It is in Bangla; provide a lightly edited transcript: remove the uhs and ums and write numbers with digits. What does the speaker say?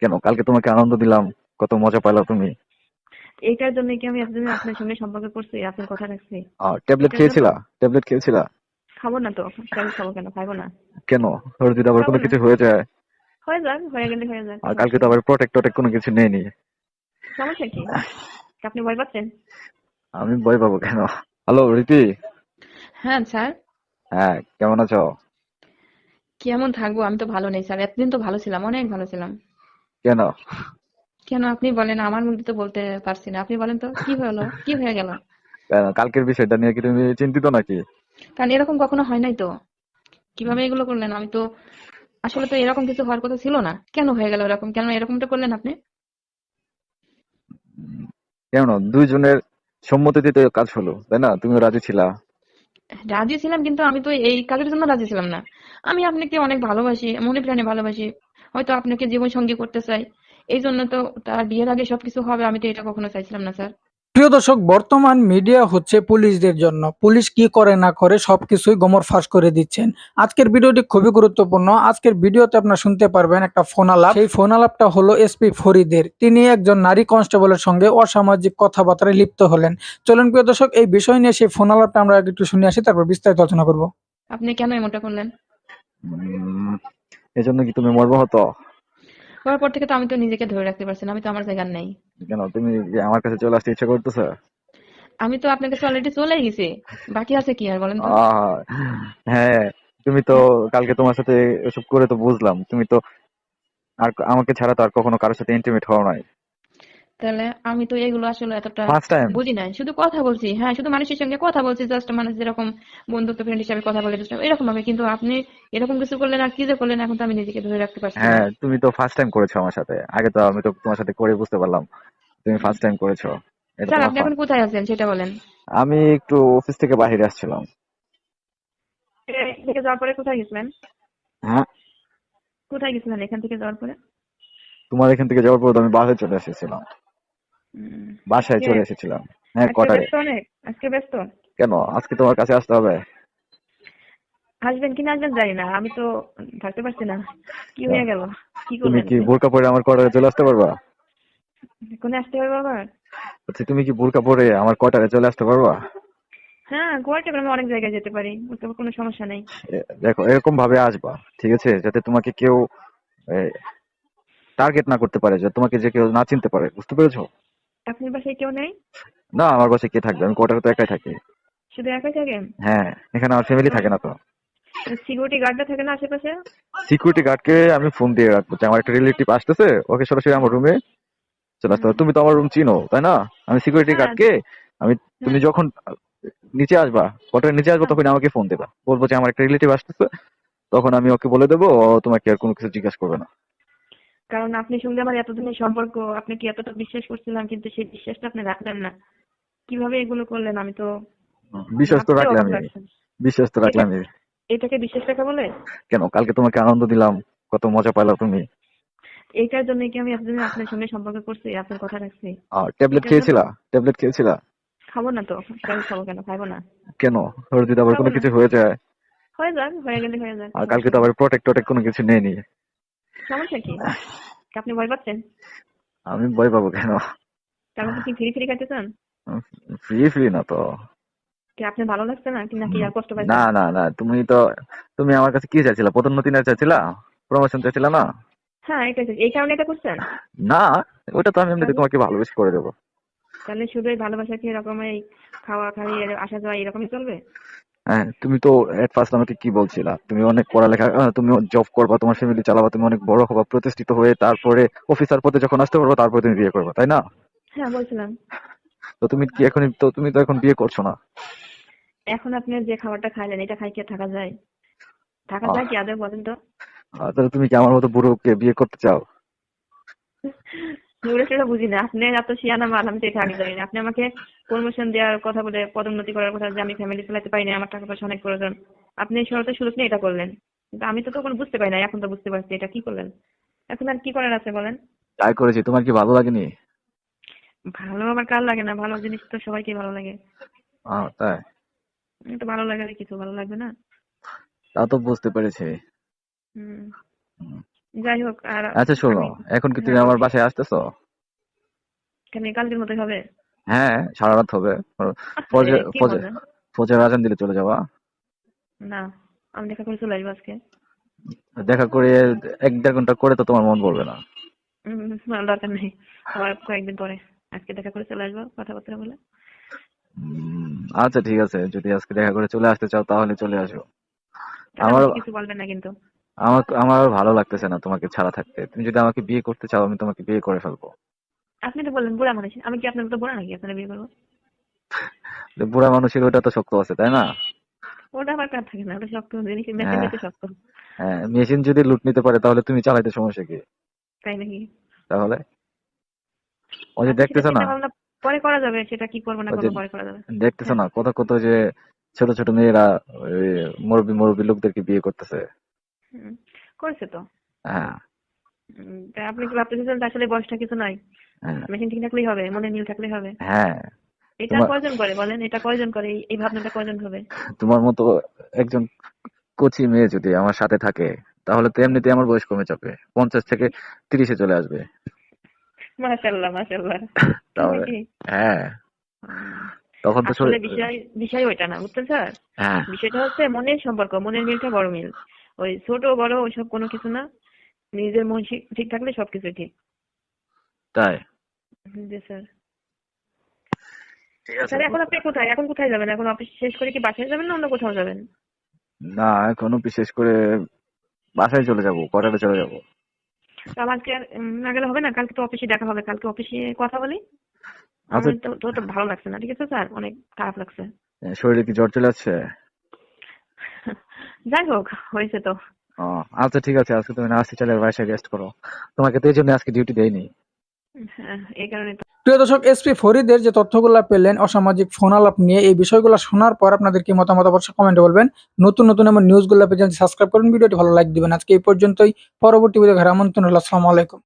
কেন? কালকে তোমাকে আনন্দ দিলাম, কত মজা পাইলা তুমি। এইটার জন্য কি আমি এতদিন আপনার সঙ্গে সম্পর্ক করছি, আপনার কথা রাখছি? ট্যাবলেট এটার জন্য? খেয়েছিলা? ট্যাবলেট খেয়েছিলা? খাবো না তো, ট্যাবলেট খাবো কেন? খাবো না। কেন? ধর যদি আবার খাবো কোনো না। কিছু হয়ে যায়। হয়ে যাক, হয়ে গেলে হয়ে যাক, আর কালকে সমস্যা তো কি? আবার প্রোটেক্ট টোটেক্ট কোনো কিছু নেইনি। সমস্যা কি? আপনি ভয় পাচ্ছেন? আমি ভয় পাবো কেন? হ্যালো রীতি। হ্যাঁ স্যার। হ্যাঁ, কেমন আছো? কেমন থাকবো? আমি তো ভালো নেই স্যার, এতদিন তো ভালো ছিলাম, অনেক ভালো ছিলাম। কেন? কেন আপনি বলেন, আমার মুখ দিয়ে তো বলতে পারছি না, আপনি বলেন তো কি হলো, কি হয়ে গেল? কেন কালকের বিষয়টা নিয়ে কি তুমি চিন্তিত নাকি? কারণ এরকম কখনো হয় নাই তো। কিভাবে এগুলো করলেন? আমি তো আসলে তো এরকম কিছু হওয়ার কথা ছিল না, কেন হয়ে গেল এরকম? কেন এরকমটা করলেন আপনি? কেন? দুইজনের সম্মতিতে তো কাজ হলো, তাই না? তুমিও রাজি ছিলা। রাজি ছিলাম, কিন্তু আমি তো এই কাজের জন্য রাজি ছিলাম না। আমি আপনাকে অনেক ভালোবাসি, মনে প্রাণে ভালোবাসি। হয়তো আপনাকে জীবন সঙ্গী করতে চাই। এই জন্য তো তার বিয়ের আগে সবকিছু হবে, আমি তো এটা কখনো চাইছিলাম না স্যার। প্রিয় দর্শক, বর্তমান মিডিয়া হচ্ছে পুলিশদের জন্য। পুলিশ কি করে না করে সবকিছুই গোমর ফাঁস করে দিচ্ছেন। আজকের ভিডিওটি খুবই গুরুত্বপূর্ণ। আজকের ভিডিওতে আপনারা শুনতে পারবেন একটা ফোন আলাপ। সেই ফোন আলাপটা হলো এসপি ফরিদের। তিনি একজন নারী কনস্টেবলের সঙ্গে অসামাজিক কথাবার্তায় লিপ্ত হলেন। চলুন প্রিয় দর্শক, এই বিষয় নিয়ে সেই ফোন আলাপটা আমরা একটু শুনে আসি, তারপর বিস্তারিত আলোচনা করব। আপনি কেন এমনটা করলেন? উম, এজন্য কি তুমি মর্মাহত? হওয়ার পর থেকে তো আমি তো নিজেকে ধরে রাখতে পারছি না, আমি তো আমার জায়গার নাই। কেন তুমি কি আমার কাছে চলে আসতে ইচ্ছা করতেছে? আমি তো আপনার কাছে অলরেডি চলে গেছি। বাকি আছে কি আর বলেন তো? আহ হ্যাঁ, তুমি তো কালকে তোমার সাথে এসব করে তো বুঝলাম তুমি তো আর আমাকে ছাড়া তো আর কখনো কারোর সাথে ইন্টিমেট হও নাই। তাহলে আমি তো এগুলো আসলে এতটা ফার্স্ট টাইম। বুঝি নাই, শুধু কথা বলছি। হ্যাঁ, শুধু মানুষের সঙ্গে কথা বলছি, জাস্ট মানুষ যেরকম বন্ধুত্ব ফ্রেন্ড হিসাবে কথা বলে just এরকম ভাবে। কিন্তু আপনি এরকম কিছু করলেন, আর কি যে করলেন, এখন তো আমি নিজেকে ধরে রাখতে পারছি না। হ্যাঁ, তুমি তো ফার্স্ট টাইম করেছো আমার সাথে, আগে তো আমি তো তোমার সাথে করে বুঝতে পারলাম তুমি উম, ফার্স্ট টাইম করেছো। এটা স্যার তোমার আপনি এখন কোথায় আছেন সেটা বলেন। আমি একটু অফিস থেকে বাইরে আসছিলাম। এখান থেকে যাওয়ার পরে কোথায় গেছিলেন? হ্যাঁ, কোথায় গেছিলেন এখান থেকে যাওয়ার পরে? তোমার এখান থেকে যাওয়ার পর তো আমি বাসায় চলে এসেছিলাম। বাসায় আজকে চলে এসেছিলাম। হ্যাঁ, আজকে কটারে? ব্যস্ত অনেক, আজকে ব্যস্ত। কেন আজকে তোমার কাছে আসতে হবে? আসবেন কি না আসবেন জানি না, আমি তো থাকতে পারছি না। কি কেন? হয়ে গেল? কি তুমি করলেন কি আপনি? বোরকা পরে আমার কটারে চলে আসতে পারবা? কোনে আসতে হবে আবার? বলছি, তুমি কি বোরকা পরে আমার কটারে চলে আসতে পারবা? হ্যাঁ, গোয়াতে আমি অনেক জায়গায় যেতে পারি, ওতে কোনো সমস্যা নেই। দেখো, এরকম ভাবে আসবা, ঠিক আছে? যাতে তোমাকে কেউ টার্গেট না করতে পারে, যাতে তোমাকে যে কেউ না চিনতে পারে, বুঝতে পেরেছো? আপনার বাসায় কেউ নেই? না, আমার বাসায় কে থাকবে? আমি কোয়ার্টারে তো একাই থাকি। শুধু একাই থাকেন? হ্যাঁ, এখানে আমার ফ্যামিলি থাকে না তো। সিকিউরিটি গার্ডরা থাকে না আশেপাশে? সিকিউরিটি গার্ডকে আমি ফোন দিয়ে রাখবো যে আমার একটা রিলেটিভ আসতেছে, ওকে সরাসরি আমার হুম, রুমে চলে আসতে হুম। হবে। তুমি তো আমার রুম চিনো, তাই না? আমি সিকিউরিটি হ্যাঁ, গার্ডকে আমি তুমি হ্যাঁ, যখন নিচে আসবা, কোয়ার্টারের নিচে আসবা, হ্যাঁ। তখন আমাকে ফোন দেবা, বলবো যে আমার একটা রিলেটিভ আসতেছে। তখন আমি ওকে বলে দেবো, ও তোমাকে আর কোনো কিছু জিজ্ঞাসা করবে না। কারণ আপনি সঙ্গে আমার এতদিনের সম্পর্ক, আপনাকে এতটা বিশ্বাস করছিলাম, কিন্তু সেই বিশ্বাসটা আপনি রাখলেন না। কিভাবে এগুলো করলেন? আমি তো বিশ্বাস তো ভাবতে অবাক রাখলামই। লাগছে। বিশ্বাস তো এটা রাখলামই। এটাকে বিশ্বাস রাখা বলে? কেন? কালকে তোমাকে আনন্দ দিলাম, কত মজা পাইলা তুমি। এইটার জন্য কি আমি এতদিন আপনার সঙ্গে সম্পর্ক করছি, আপনার কথা রাখছি? ট্যাবলেট এটার জন্য? খেয়েছিলা? ট্যাবলেট খেয়েছিলা? খাবো না তো, ট্যাবলেট খাবো কেন? খাবো না। কেন? ধর যদি আবার খাবো কোনো না। কিছু হয়ে যায়। হয়ে যাক, হয়ে গেলে হয়ে যাক, আর কালকে সমস্যা তো কি? আবার প্রোটেক্ট টোটেক্ট কোনো কিছু নেইনি। সমস্যা কি? আপনি ভয় পাচ্ছেন? আমি ভয় পাবো কেন? তার মধ্যে কি ফ্রি ফ্রি খাইতে চান? ফ্রি ফ্রি না তো। কি আপনার ভালো লাগছে না, কি নাকি আর কষ্ট না পাইছেন? না না, তুমি আমার কাছে কি চাইছিলা? পদোন্নতি না চাইছিলা? প্রমোশন চাইছিলা না? হ্যাঁ, এটা এই কারণে এটা করছেন? না, ওটা তো আমি এমনিতে তাহলে তোমাকে ভালোবেসে করে দেবো। তাহলে শুধু এই ভালোবাসা কি এরকম এই খাওয়া খাওয়ি আসা যাওয়া এরকমই চলবে? হ্যাঁ, তুমি তো এট ফার্স্ট আমাকে কি বলছিলা? তুমি অনেক পড়ালেখা, তুমি জব করবা, তোমার ফ্যামিলি চালাবা, তুমি অনেক বড় হবা, প্রতিষ্ঠিত হয়ে তারপরে অফিসার পদে যখন আসতে পারবা, তারপরে তুমি বিয়ে করবা, তাই না? হ্যাঁ, বলছিলাম। তো তুমি তো এখন বিয়ে করছো না। এখন আপনি যে খাবারটা খাইলেন, এটা খাই কি আর থাকা যায়? থাকা আহ যায় কি আদৌ বলেন তো? তাহলে তুমি কি আমার মতো বুড়োকে বিয়ে করতে চাও? সেটা বুঝি না, আপনি এত শিয়ানা মাল, আমি তো এটা আগে জানি না। আপনি আমাকে প্রমোশন দেওয়ার কথা বলে, পদোন্নতি করার কথা, যে আমি ফ্যামিলি চালাতে পারি না, আমার টাকা পয়সা অনেক প্রয়োজন, আপনি এই শর্তের সুযোগ নিয়ে এটা করলেন। কিন্তু আমি তো তখন বুঝতে পারি না, এখন তো বুঝতে পারছি এটা কি করলেন। এখন আর কি করার আছে বলেন? ট্রাই করেছি, তোমার কি ভালো লাগেনি? ভালো আবার কার লাগে না? ভালো জিনিস তো সবাইকে ভালো লাগে। তাই? তো ভালো লাগার কিছু ভালো লাগবে না? তা তো বুঝতে পেরেছি। হুম। যাই হোক, আর আচ্ছা শোনো, আমি এখন কি তুমি হ্যাঁ আমার বলছি, বাসায় আসতেছো? কেন কালকের মতোই হবে? হ্যাঁ, সারা রাত হবে। আরে ফজর কি ফজর মজা। ফজর আজান দিলে চলে যাবা। না, আমি দেখা করে চলে আসবো আজকে। দেখা করে 1-1.5 ঘন্টা করে তো তোমার মন পড়বে না। না, দরকার নেই, আবার কয়েকদিন পরে। আজকে দেখা করে চলে আসবো কথাবার্তা বলে। উম, আচ্ছা ঠিক আছে, যদি আজকে দেখা করে চলে আসতে চাও তাহলে চলে আসো। তাহলে আমার আমাকে কিছু বলবেন না কিন্তু। আমার আর ভালো লাগতেছে না তোমাকে ছাড়া থাকতে। তুমি যদি আমাকে বিয়ে করতে চাও আমি তোমাকে বিয়ে করে ফেলবো। আপনি তো বললেন বুড়া মানুষ, আমি কি আপনার মতো বুড়া নাকি আপনারা বিয়ে করবো? যে বুড়া মানুষের ওটা তো শক্ত আছে তাই না? ওটা আবার কার থাকে না, ওটা শক্ত জিনিস, মেশিন হ্যাঁ, তো শক্ত। হ্যাঁ, মেশিন যদি লুট নিতে পারে তাহলে তুমি চালাইতে সমস্যা কি? তাই নাকি? তাহলে ওই যে আচ্ছা, সেটা দেখতেছো না, চিন্তা ভাবনা পরে করা যাবে, সেটা কি করবো না ওই যে করবো পরে করা যাবে। দেখতেছো হ্যাঁ। না কত কত যে ছোট ছোট মেয়েরা ওই মুরব্বি মুরব্বি লোকদেরকে বিয়ে করতেছে। হুম, করছে তো। হ্যাঁ, তা আপনি কি ভাবতেছেন যে আসলে বয়সটা কিছু নাই? হ্যাঁ, মেশিন ঠিক থাকলেই হবে, মনে মিল থাকলেই হবে? হ্যাঁ। এটা তোমার কয়জন করে বলেন, এটা কয়জন করে, এই ভাবনাটা কয়জন হবে? তোমার মতো একজন কচি মেয়ে যদি আমার সাথে থাকে তাহলে তো এমনিতেই আমার বয়স কমে যাবে, 50 থেকে 30-এ চলে আসবে। মাশাআল্লাহ, মাশাআল্লাহ। তাই তাহলে নাকি? হ্যাঁ, উম, তখন তো আসলে বিষয় বিষয় ওইটা না, বুঝছেন স্যার? হ্যাঁ, বিষয়টা হচ্ছে মনের সম্পর্ক, মনের মিলটা বড় মিল। ওই ছোট বড় ওইসব কোনো কিছু না। নিজের মন ঠিক থাকলে সবকিছু ঠিক। তাই জি স্যার। ঠিক আছে। স্যার এখন আপনি কোথায়, এখন কোথায় যাবেন? এখন অফিস শেষ করে কি বাসায় যাবেন না অন্য কোথাও যাবেন? না, এখনো বিশেষ করে বাসায় চলে যাব, কোয়ার্টারে চলে যাব। তো আমার আজকে আর, না গেলে হবে না, কালকে তো অফিসে দেখা হবে, কালকে অফিসে কথা বলি। আচ্ছা, আমার তো ভালো লাগছে না, ঠিক আছে স্যার, অনেক খারাপ লাগছে। শরীরে কি জ্বর চলে আসছে? যাই হোক, হয়েছে তো। ও, আচ্ছা ঠিক আছে, আজকে তুমি নার্সি চালের বাসায় রেস্ট করো। তোমাকে তো এই জন্য আজকে ডিউটি দেয়নি। হ্যাঁ, এই কারণে তো। প্রিয় দর্শক, এসপি ফরিদের যে তথ্যগুলা পেলেন অসামাজিক ফোন আলাপ নিয়ে, এই বিষয়গুলো শোনার পর আপনাদের কি মতামত অবশ্যই কমেন্টে বলবেন। নতুন নতুন এমন নিউজগুলো পেতে সাবস্ক্রাইব করুন, ভিডিওটি ভালো লাইক দিবেন। আজকে এই পর্যন্তই, পরবর্তী ভিডিও ঘেরা আমন্ত্রণ হলো। আসসালামু আলাইকুম।